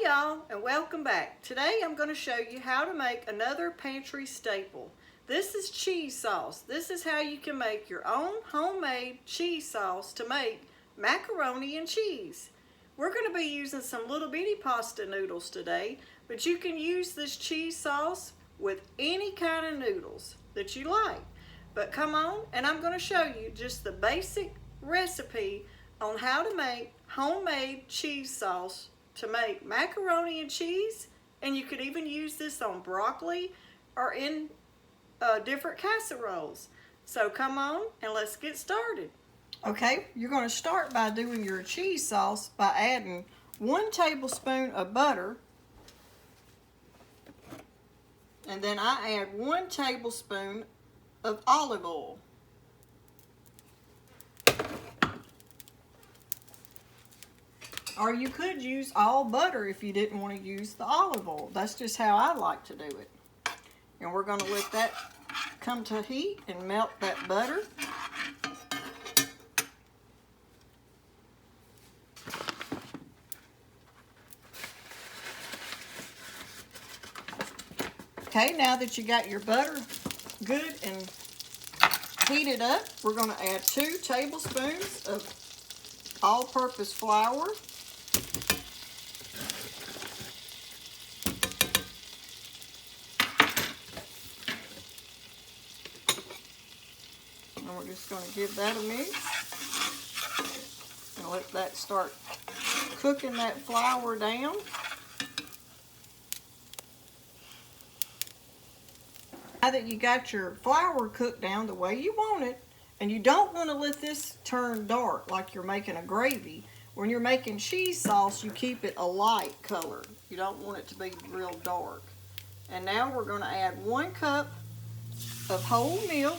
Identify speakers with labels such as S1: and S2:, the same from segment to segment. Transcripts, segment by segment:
S1: y'all, and welcome back. Today I'm going to show you how to make another pantry staple. This is cheese sauce. This is how you can make your own homemade cheese sauce to make macaroni and cheese. We're going to be using some little bitty pasta noodles today, but you can use this cheese sauce with any kind of noodles that you like. But come on, and I'm going to show you just the basic recipe on how to make homemade cheese sauce to make macaroni and cheese, and you could even use this on broccoli or in different casseroles. So come on and let's get started. Okay, you're going to start by doing your cheese sauce by adding 1 tablespoon of butter, and then I add 1 tablespoon of olive oil. Or you could use all butter if you didn't want to use the olive oil. That's just how I like to do it. And we're going to let that come to heat and melt that butter. Okay, now that you got your butter good and heated up, we're going to add 2 tablespoons of all-purpose flour. And we're just going to give that a mix and let that start cooking that flour down. Now that you got your flour cooked down the way you want it, and you don't want to let this turn dark like you're making a gravy. When you're making cheese sauce, you keep it a light color. You don't want it to be real dark. And now we're going to add 1 cup of whole milk.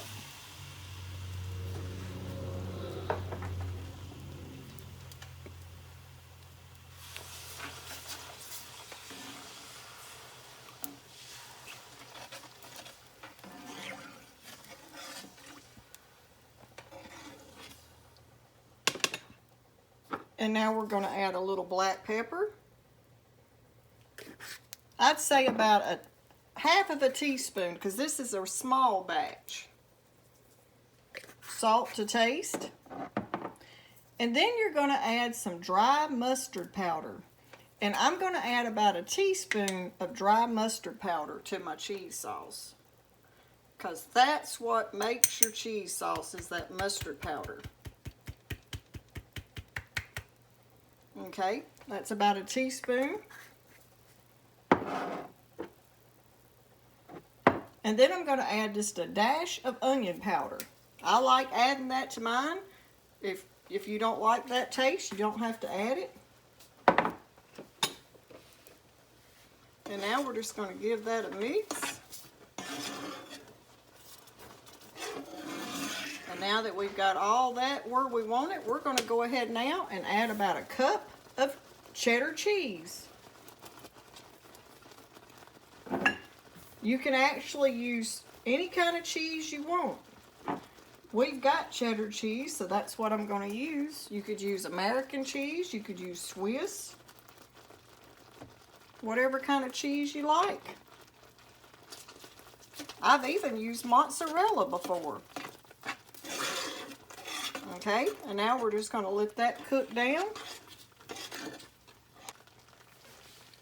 S1: And now we're going to add a little black pepper. I'd say about half of a teaspoon, because this is a small batch. Salt to taste. And then you're going to add some dry mustard powder. And I'm going to add about a teaspoon of dry mustard powder to my cheese sauce, because that's what makes your cheese sauce, is that mustard powder. Okay, that's about a teaspoon. And then I'm going to add just a dash of onion powder. I like adding that to mine. If you don't like that taste, you don't have to add it. And now we're just going to give that a mix. And now that we've got all that where we want it, we're going to go ahead now and add about a cup of cheddar cheese. You can actually use any kind of cheese you want. We've got cheddar cheese, so that's what I'm going to use. You could use American cheese, you could use Swiss, whatever kind of cheese you like. I've even used mozzarella before. Okay, and now we're just going to let that cook down.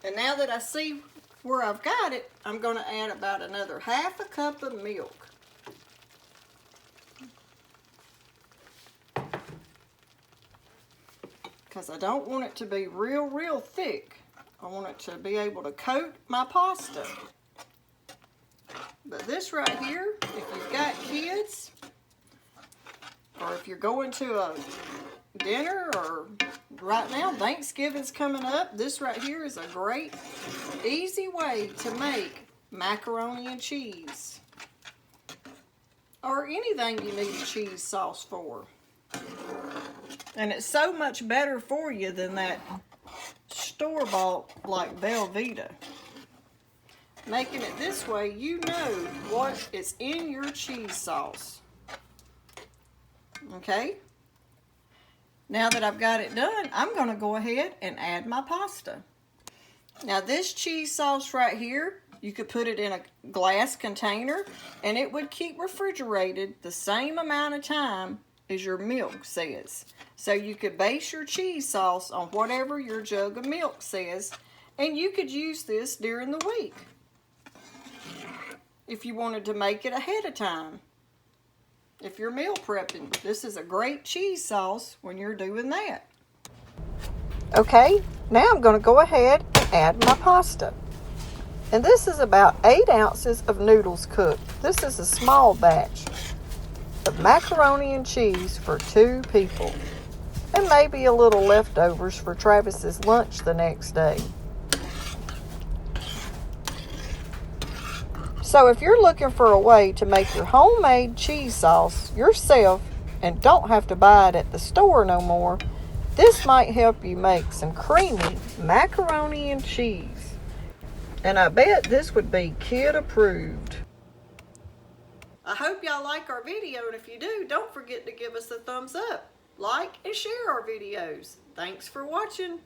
S1: And now that I see where I've got it, I'm going to add about another half a cup of milk. Because I don't want it to be real thick. I want it to be able to coat my pasta. But this right here, if you've got kids, or if you're going to a dinner, or right now Thanksgiving's coming up, this right here is a great, easy way to make macaroni and cheese. Or anything you need a cheese sauce for. And it's so much better for you than that store-bought like Velveeta. Making it this way, you know what is in your cheese sauce. Okay? Now that I've got it done, I'm going to go ahead and add my pasta. Now this cheese sauce right here, you could put it in a glass container and it would keep refrigerated the same amount of time as your milk says. So you could base your cheese sauce on whatever your jug of milk says, and you could use this during the week if you wanted to make it ahead of time. If you're meal prepping, this is a great cheese sauce when you're doing that. Okay, now I'm going to go ahead and add my pasta. And this is about 8 ounces of noodles cooked. This is a small batch of macaroni and cheese for 2 people. And maybe a little leftovers for Travis's lunch the next day. So if you're looking for a way to make your homemade cheese sauce yourself and don't have to buy it at the store no more, this might help you make some creamy macaroni and cheese. And I bet this would be kid approved. I hope y'all like our video, and if you do, don't forget to give us a thumbs up, like, and share our videos. Thanks for watching.